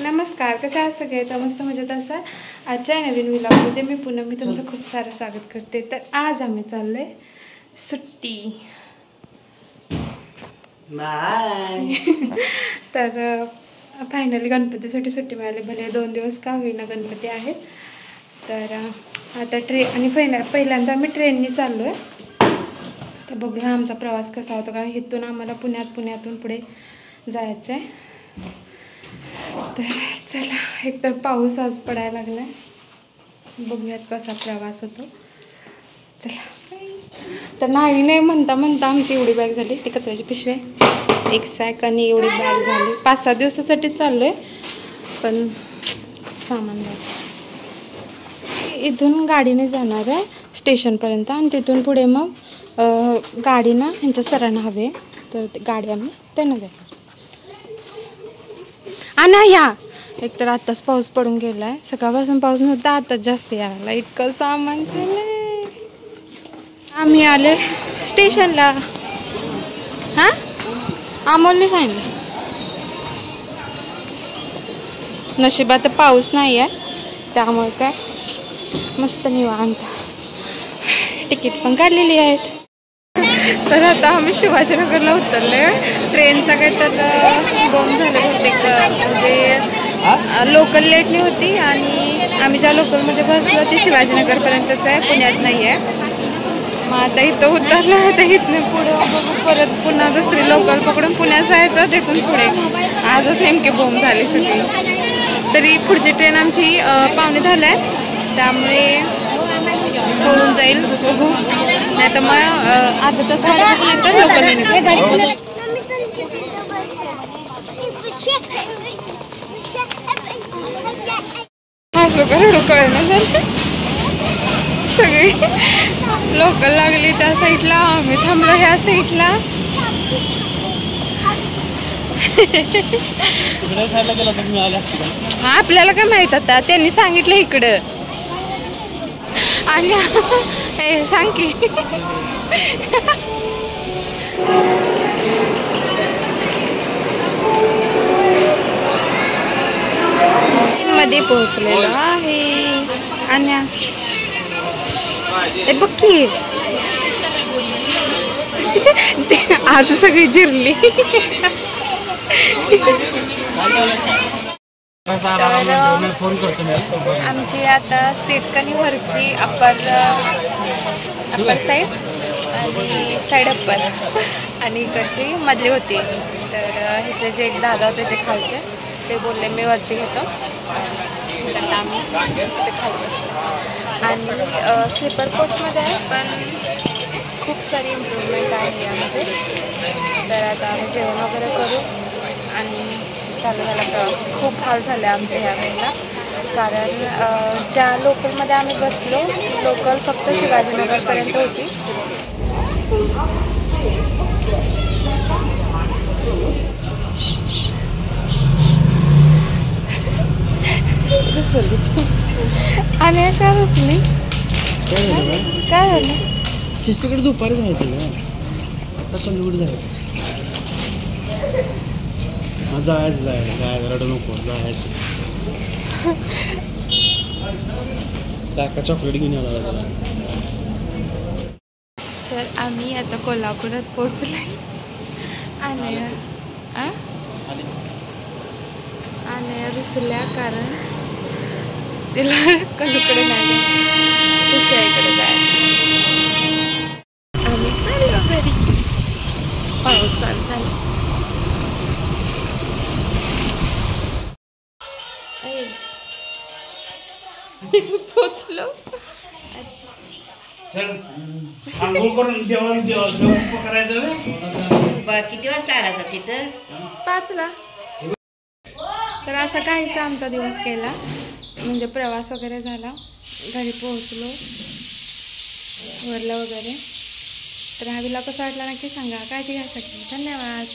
नमस्कार, कसे आहात सगळे? तर मस्त मजेत असा आजच्या नवीन व्लॉगमध्ये मी तुमचं खूप सारं स्वागत करते. तर आज आम्ही चाललोय सुट्टी. तर फायनली गणपतीसाठी सुट्टी मिळाली. भले 2 दिवस का होईना गणपती आहेत. तर आता पहिल्यांदा आम्ही ट्रेनने चाललोय. तर बघूया आमचा प्रवास कसा होतो, कारण इथून आम्हाला पुण्यातून पुढे जायचं आहे. तर चला, एकतर पाऊस आज पडायला लागलाय. बघूयात कसा प्रवास होतो. चला. तर नाही म्हणता आमची एवढी बॅग झाली. ती कचऱ्याची पिशवी, एक सॅक आणि एवढी बॅग झाली. 5-6 दिवसासाठी चाललोय, पण खूप सामान आहे. इथून गाडीने जाणार आहे स्टेशनपर्यंत आणि तिथून पुढे मग गाडी ना ह्यांच्या सरांना हवे, तर गाडी आम्ही त्यांना देणार. ना या एकतर आत्ताच पाऊस पडून गेलाय. सकाळपासून पाऊस नव्हता, आताच जास्त यायला. इतकं सामान झालंय. आम्ही आले स्टेशनला. हा, अमोलने सांगितलं. नशिबात पाऊस नाही आहे, त्यामुळे काय मस्त निवांत. तिकीट पण काढलेली आहेत. तर आता आम्ही शिवाजीनगरला उतरले. ट्रेनचा काही तर बॉम्ब झाले बहुतेक, म्हणजे लोकल लेटनी होती आणि आम्ही ज्या लोकलमध्ये बसलो ती शिवाजीनगरपर्यंतच आहे, पुण्यात नाही आहे. मग आता इथं उतरलं. आता इथनं पुढं बघू, परत पुन्हा दुसरी लोकल पकडून पुण्यात जायचं. तिथून पुढे आजच नेमके बॉम्ब झाले सगळे. तरी पुढची ट्रेन आमची 9:45 आहे, त्यामुळे होऊन जाईल. बघू, नाही तर मग अर्धा तास तर लोकल. असं करू कळणं झालं. सगळी लोकल लागली त्या साईडला, आम्ही थांबलो ह्या साईडला. आपल्याला काय माहित, आता त्यांनी सांगितलं इकडं. आणि सांग की मध्ये पोहोचलेलो आहे. आणि बघ की आज सगळी जिरली. आमची आता सीट कनी वरची अप्पर साईड आणि साईड अप्पर आणि इकडची मधली होती. तर इथे जे एक दादा होते ते खालचे, ते बोलले मी वरची घेतो. तर आम्ही ते खाली. आणि स्लीपर कोचमध्ये आहे, पण खूप सारी इम्प्रूव्हमेंट आहे यामध्ये. तर आता आम्ही जेवण वगैरे करू आणि चालू झाला प्रवास. खूप हाल झाले आमचे ह्या वेळेला, कारण ज्या लोकलमध्ये आम्ही बसलो ती लोकल फक्त शिवाजीनगरपर्यंत होती. रुसली आणि काय रुसली? काय झालं? शिस्तीकडे दुपारी जायचं ना, आता चंदगड जायचं. जायचं रडू नको, जायचं. काका चॉकलेट घेऊन आला त्याला. तर आम्ही आता कोल्हापुरात पोचलोय. आणि रुसल्या, कारण तिला कधीकडे नाही दुसऱ्या इकडे जायचं. आम्ही चाललो घरी. पाऊस चालू झाला. पोचलो. आंघोळ करून जेवण करायचं. किती वाजता आला तिथं? 5ला. तर असा काहीसा आमचा दिवस गेला, म्हणजे प्रवास वगैरे झाला, घरी पोहोचलो, वरलं वगैरे. तर हा व्लॉग कसा वाटला नक्की सांगा. काळजी घ्या सगळी. धन्यवाद.